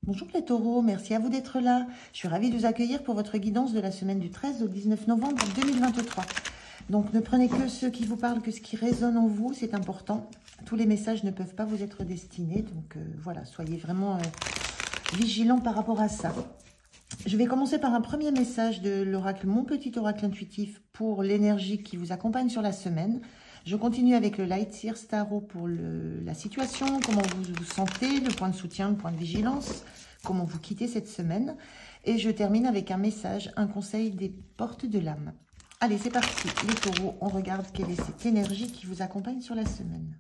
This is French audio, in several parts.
Bonjour les taureaux, merci à vous d'être là. Je suis ravie de vous accueillir pour votre guidance de la semaine du 13 au 19 novembre 2023. Donc ne prenez que ce qui vous parle, que ce qui résonne en vous, c'est important. Tous les messages ne peuvent pas vous être destinés, donc voilà, soyez vraiment vigilants par rapport à ça. Je vais commencer par un premier message de l'oracle, mon petit oracle intuitif pour l'énergie qui vous accompagne sur la semaine. Je continue avec le Light Seer Tarot pour la situation, comment vous vous sentez, le point de soutien, le point de vigilance, comment vous quittez cette semaine. Et je termine avec un message, un conseil des portes de l'âme. Allez, c'est parti, les taureaux, on regarde quelle est cette énergie qui vous accompagne sur la semaine.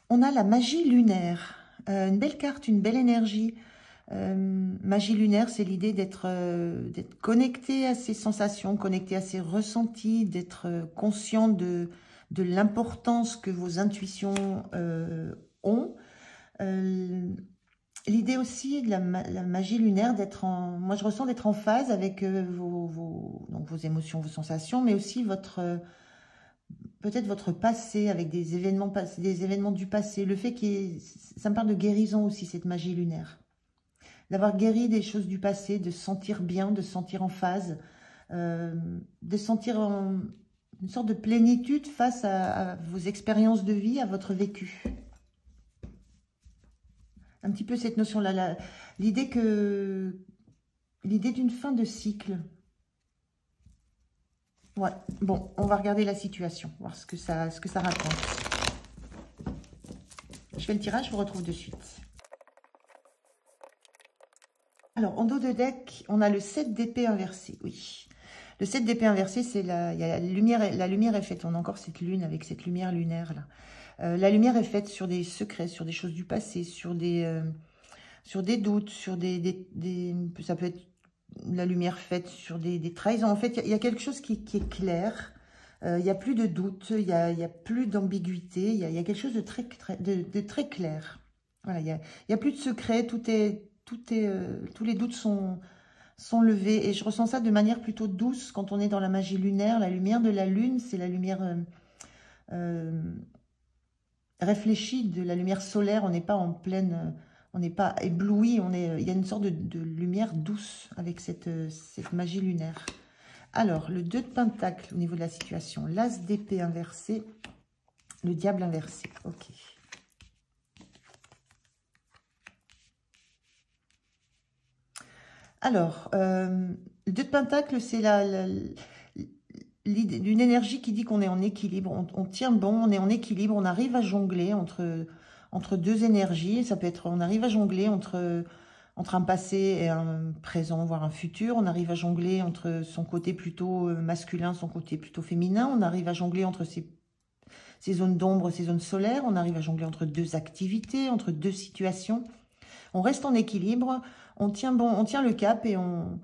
On a la magie lunaire, une belle carte, une belle énergie. Magie lunaire, c'est l'idée d'être connecté à ses sensations, connecté à ses ressentis, d'être conscient de l'importance que vos intuitions ont. L'idée aussi de la magie lunaire, d'être en... Moi, je ressens d'être en phase avec donc vos émotions, vos sensations, mais aussi peut-être votre passé, avec des événements du passé. Le fait ça me parle de guérison aussi, cette magie lunaire. D'avoir guéri des choses du passé, de se sentir bien, de se sentir en phase, de sentir une sorte de plénitude face à vos expériences de vie, à votre vécu. Un petit peu cette notion-là, l'idée d'une fin de cycle. Ouais, bon, on va regarder la situation, voir ce que ça raconte. Je fais le tirage, je vous retrouve de suite. Alors, en dos de deck, on a le 7 d'épée inversé, oui. Le 7 d'épée inversé, c'est la lumière est faite, on a encore cette lune avec cette lumière lunaire là. La lumière est faite sur des secrets, sur des choses du passé, sur des doutes, sur ça peut être la lumière faite sur des trahisons. En fait, il y a quelque chose qui est clair. Il n'y a plus de doute, il y a plus d'ambiguïté, il y a quelque chose de très clair. Voilà, il y a plus de secrets, tous les doutes sont levés. Et je ressens ça de manière plutôt douce quand on est dans la magie lunaire. La lumière de la lune, c'est la lumière réfléchie de la lumière solaire. On n'est pas en pleine... on n'est pas ébloui. Il y a une sorte de lumière douce avec cette magie lunaire. Alors, le 2 de pentacle au niveau de la situation. L'as d'épée inversé. Le diable inversé. Ok. Alors, le 2 de pentacle, c'est l'idée d'une énergie qui dit qu'on est en équilibre. On tient bon, on est en équilibre. On arrive à jongler entre deux énergies. Ça peut être, on arrive à jongler entre un passé et un présent, voire un futur. On arrive à jongler entre son côté plutôt masculin, son côté plutôt féminin. On arrive à jongler entre ces zones d'ombre, ces zones solaires. On arrive à jongler entre deux activités, entre deux situations. On reste en équilibre, on tient bon, on tient le cap et on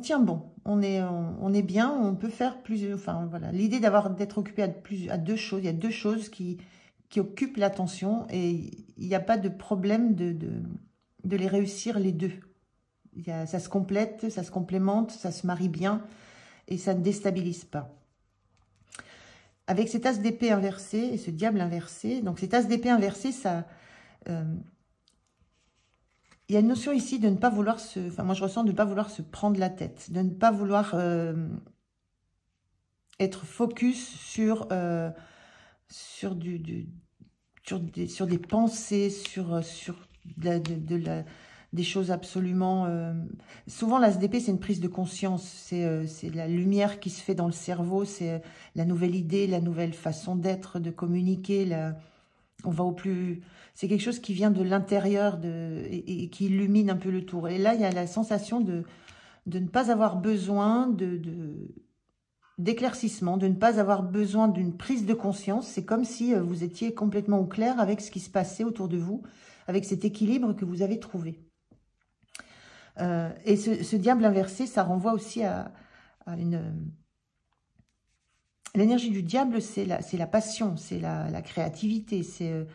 tient bon. On est bien, on peut faire plusieurs... Enfin, voilà. L'idée d'être occupé à deux choses. Il y a deux choses qui occupent l'attention et il n'y a pas de problème de les réussir les deux. Ça se complète, ça se complémente, ça se marie bien et ça ne déstabilise pas. Avec cet as d'épée inversé et ce diable inversé, donc cet as d'épée inversé, ça... il y a une notion ici de ne pas vouloir moi je ressens de ne pas vouloir se prendre la tête, de ne pas vouloir être focus sur des pensées, des choses absolument... Souvent, l'ASDP, c'est une prise de conscience. C'est la lumière qui se fait dans le cerveau. C'est la nouvelle idée, la nouvelle façon d'être, de communiquer. On va au plus... C'est quelque chose qui vient de l'intérieur et qui illumine un peu le tour. Et là, il y a la sensation de ne pas avoir besoin d'éclaircissement, de ne pas avoir besoin d'une prise de conscience. C'est comme si vous étiez complètement au clair avec ce qui se passait autour de vous, avec cet équilibre que vous avez trouvé. Et ce diable inversé, ça renvoie aussi à une... L'énergie du diable, c'est la passion, c'est la créativité, c'est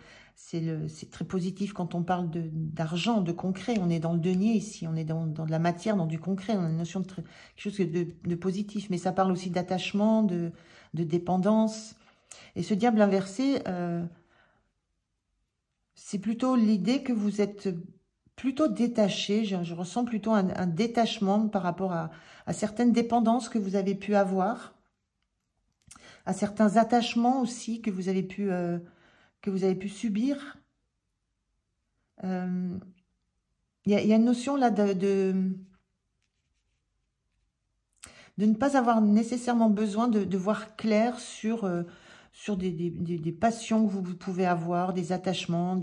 très positif quand on parle d'argent, de concret. On est dans le denier ici, on est dans de la matière, dans du concret, on a une notion de quelque chose de positif. Mais ça parle aussi d'attachement, de dépendance. Et ce diable inversé, c'est plutôt l'idée que vous êtes plutôt détaché. Je ressens plutôt un détachement par rapport à certaines dépendances que vous avez pu avoir, à certains attachements aussi que vous avez pu subir. Il y a une notion là de ne pas avoir nécessairement besoin de voir clair sur des passions que vous pouvez avoir, des attachements,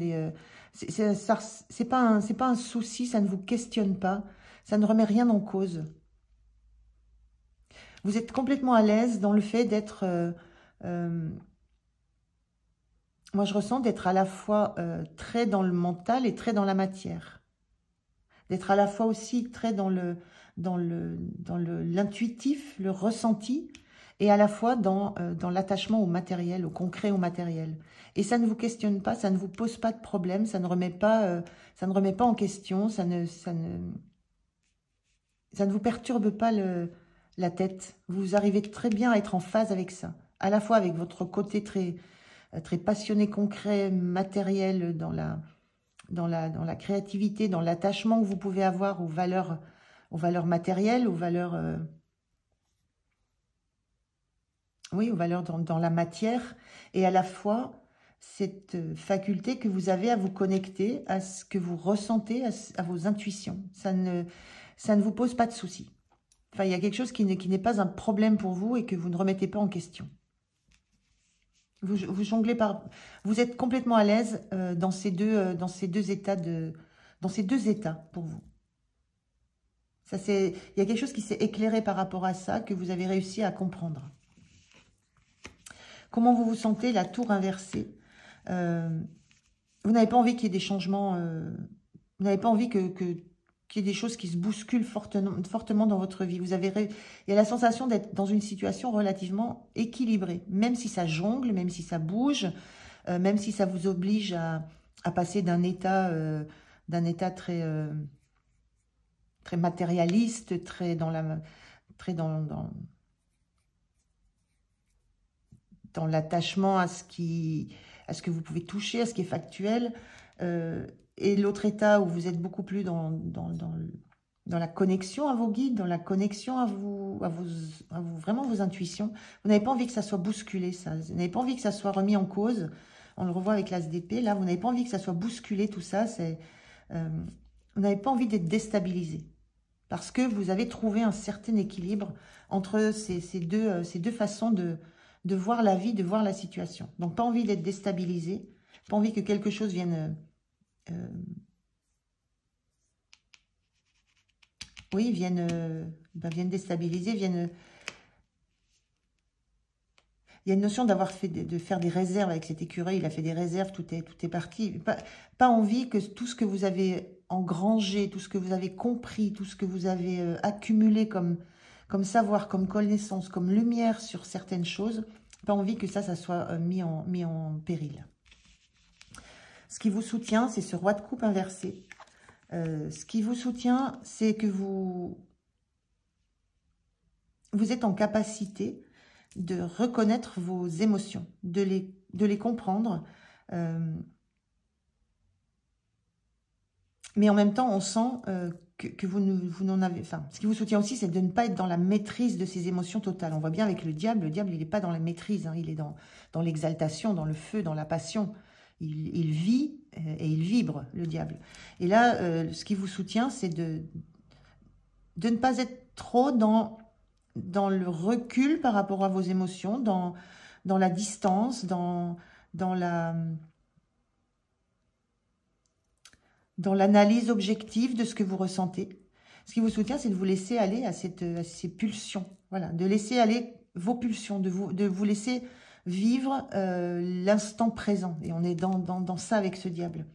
c'est pas un souci, ça ne vous questionne pas, ça ne remet rien en cause. Vous êtes complètement à l'aise dans le fait d'être, moi je ressens d'être à la fois très dans le mental et très dans la matière. D'être à la fois aussi très dans l'intuitif, le ressenti, et à la fois dans l'attachement au matériel, au concret, au matériel. Et ça ne vous questionne pas, ça ne vous pose pas de problème, ça ne remet pas en question, ça ne vous perturbe pas la tête. Vous arrivez très bien à être en phase avec ça, à la fois avec votre côté très, très passionné, concret, matériel, dans la créativité, dans l'attachement que vous pouvez avoir aux valeurs matérielles, aux valeurs, oui, aux valeurs dans la matière, et à la fois cette faculté que vous avez à vous connecter à ce que vous ressentez, à vos intuitions. Ça ne vous pose pas de soucis. Enfin, il y a quelque chose qui n'est pas un problème pour vous et que vous ne remettez pas en question. Vous jonglez vous êtes complètement à l'aise dans ces deux états pour vous. Il y a quelque chose qui s'est éclairé par rapport à ça, que vous avez réussi à comprendre. Comment vous vous sentez? La tour inversée. Vous n'avez pas envie qu'il y ait des changements, vous n'avez pas envie qu'il y ait des choses qui se bousculent fortement dans votre vie. Il y a la sensation d'être dans une situation relativement équilibrée, même si ça jongle, même si ça bouge, même si ça vous oblige à passer d'un état très, très matérialiste, très dans l'attachement à ce que vous pouvez toucher, à ce qui est factuel, et l'autre état où vous êtes beaucoup plus dans la connexion à vos guides, dans la connexion à vraiment vos intuitions. Vous n'avez pas envie que ça soit bousculé, ça. Vous n'avez pas envie que ça soit remis en cause. On le revoit avec l'as d'épée. Là, vous n'avez pas envie que ça soit bousculé, tout ça. Vous n'avez pas envie d'être déstabilisé. Parce que vous avez trouvé un certain équilibre entre ces deux façons de voir la vie, de voir la situation. Donc, pas envie d'être déstabilisé, pas envie que quelque chose vienne déstabiliser, vienne... Il y a une notion de faire des réserves avec cet écureuil. Il a fait des réserves, tout est parti. Pas envie que tout ce que vous avez engrangé, tout ce que vous avez compris, tout ce que vous avez accumulé comme savoir, comme connaissance, comme lumière sur certaines choses, pas envie que ça soit mis en péril. Ce qui vous soutient, c'est ce roi de coupe inversé. Ce qui vous soutient, c'est que vous êtes en capacité de reconnaître vos émotions, de les comprendre. Mais en même temps, on sent que vous n'en avez... Enfin, ce qui vous soutient aussi, c'est de ne pas être dans la maîtrise de ces émotions totales. On voit bien avec le diable, il n'est pas dans la maîtrise, hein, il est dans l'exaltation, dans le feu, dans la passion. Il vit et il vibre, le diable. Et là, ce qui vous soutient, c'est de ne pas être trop dans le recul par rapport à vos émotions, dans la distance, dans l'analyse objective de ce que vous ressentez. Ce qui vous soutient, c'est de vous laisser aller à ces pulsions. Voilà, de laisser aller vos pulsions, de vous laisser vivre l'instant présent. Et on est dans ça avec ce diable.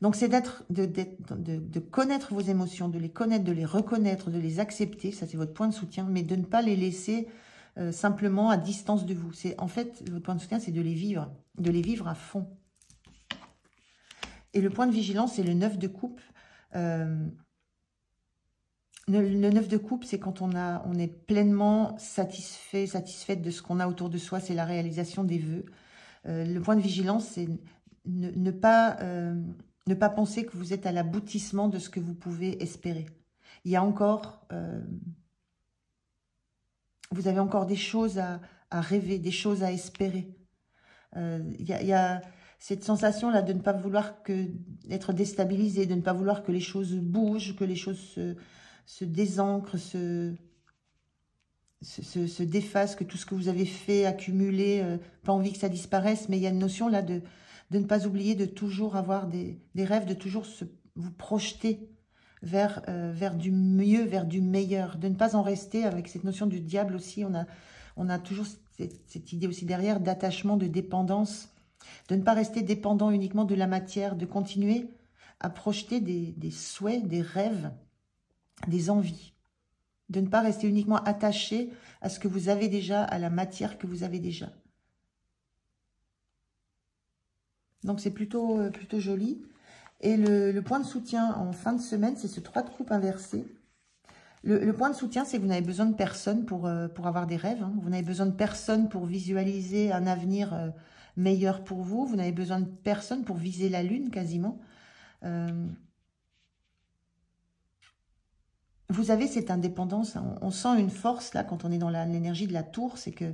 Donc, c'est de connaître vos émotions, de les connaître, de les reconnaître, de les accepter. Ça, c'est votre point de soutien. Mais de ne pas les laisser simplement à distance de vous. En fait, votre point de soutien, c'est de les vivre à fond. Et le point de vigilance, c'est le 9 de coupe. Le 9 de coupe, c'est quand on est pleinement satisfaite de ce qu'on a autour de soi. C'est la réalisation des vœux. Le point de vigilance, c'est ne pas penser que vous êtes à l'aboutissement de ce que vous pouvez espérer. Il y a encore... vous avez encore des choses à rêver, des choses à espérer. Il y a cette sensation-là de ne pas vouloir être déstabilisé, de ne pas vouloir que les choses bougent, que les choses se désancrent, se défassent, que tout ce que vous avez fait, accumulé, pas envie que ça disparaisse, mais il y a une notion là de ne pas oublier de toujours avoir des rêves, de toujours vous projeter vers du mieux, vers du meilleur, de ne pas en rester avec cette notion du diable aussi. On a toujours cette idée aussi derrière d'attachement, de dépendance, de ne pas rester dépendant uniquement de la matière, de continuer à projeter des souhaits, des rêves, des envies, de ne pas rester uniquement attaché à ce que vous avez déjà, à la matière que vous avez déjà. Donc c'est plutôt joli. Et le point de soutien en fin de semaine, c'est ce 3 de coupe inversé. Le point de soutien, c'est que vous n'avez besoin de personne pour avoir des rêves. Hein. Vous n'avez besoin de personne pour visualiser un avenir meilleur pour vous. Vous n'avez besoin de personne pour viser la lune, quasiment. Vous avez cette indépendance. Hein. On sent une force, là, quand on est dans l'énergie de la tour, c'est que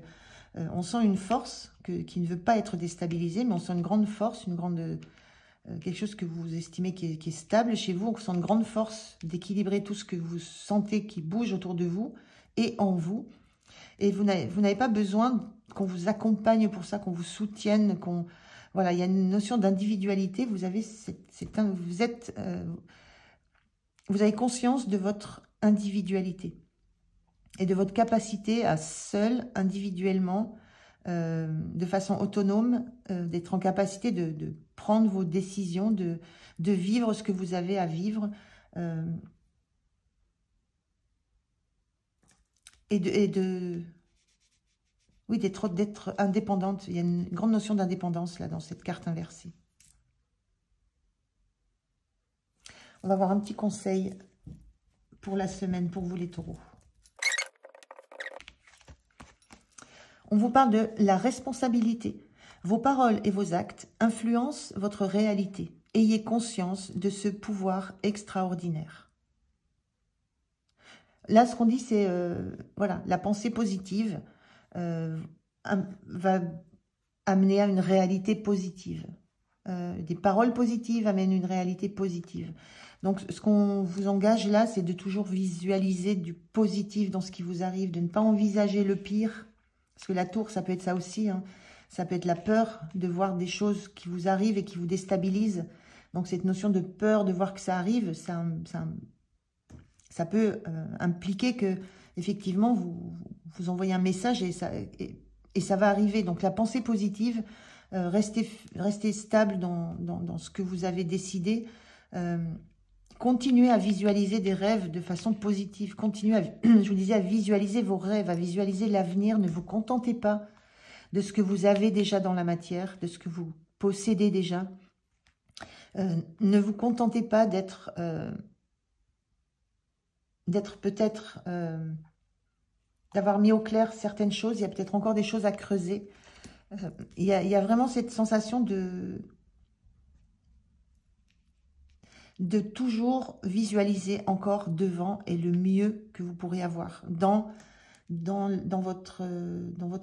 on sent une force qui ne veut pas être déstabilisée, mais on sent une grande force, quelque chose que vous estimez qui est stable chez vous. On sent une grande force d'équilibrer tout ce que vous sentez qui bouge autour de vous et en vous. Et vous n'avez pas besoin qu'on vous accompagne pour ça, qu'on vous soutienne, voilà, il y a une notion d'individualité. Vous avez vous avez conscience de votre individualité et de votre capacité à seul, individuellement, de façon autonome, d'être en capacité de prendre vos décisions, de vivre ce que vous avez à vivre, oui, d'être indépendante. Il y a une grande notion d'indépendance là dans cette carte inversée. On va avoir un petit conseil pour la semaine, pour vous les taureaux. On vous parle de la responsabilité. Vos paroles et vos actes influencent votre réalité. Ayez conscience de ce pouvoir extraordinaire. Là, ce qu'on dit, c'est voilà, la pensée positive va amener à une réalité positive. Des paroles positives amènent une réalité positive. Donc, ce qu'on vous engage là, c'est de toujours visualiser du positif dans ce qui vous arrive, de ne pas envisager le pire. Parce que la tour, ça peut être ça aussi. Hein. Ça peut être la peur de voir des choses qui vous arrivent et qui vous déstabilisent. Donc, cette notion de peur de voir que ça arrive, ça peut impliquer que, effectivement, vous envoyez un message et ça va arriver. Donc, la pensée positive, restez stable dans ce que vous avez décidé. Continuez à visualiser des rêves de façon positive. Continuez, je vous disais, à visualiser vos rêves, à visualiser l'avenir. Ne vous contentez pas de ce que vous avez déjà dans la matière, de ce que vous possédez déjà. Ne vous contentez pas d'être peut-être... d'avoir mis au clair certaines choses. Il y a peut-être encore des choses à creuser. Il y a vraiment cette sensation de toujours visualiser encore devant et le mieux que vous pourrez avoir dans votre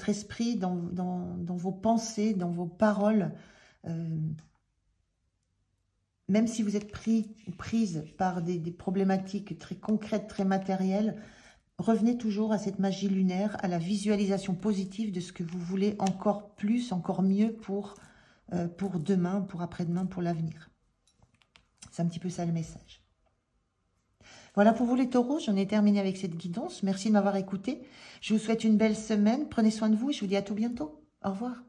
esprit, dans vos pensées, dans vos paroles. Même si vous êtes pris ou prise par des problématiques très concrètes, très matérielles, revenez toujours à cette magie lunaire, à la visualisation positive de ce que vous voulez encore plus, encore mieux pour demain, pour après-demain, pour l'avenir. C'est un petit peu ça le message. Voilà pour vous les taureaux, j'en ai terminé avec cette guidance. Merci de m'avoir écouté. Je vous souhaite une belle semaine. Prenez soin de vous et je vous dis à tout bientôt. Au revoir.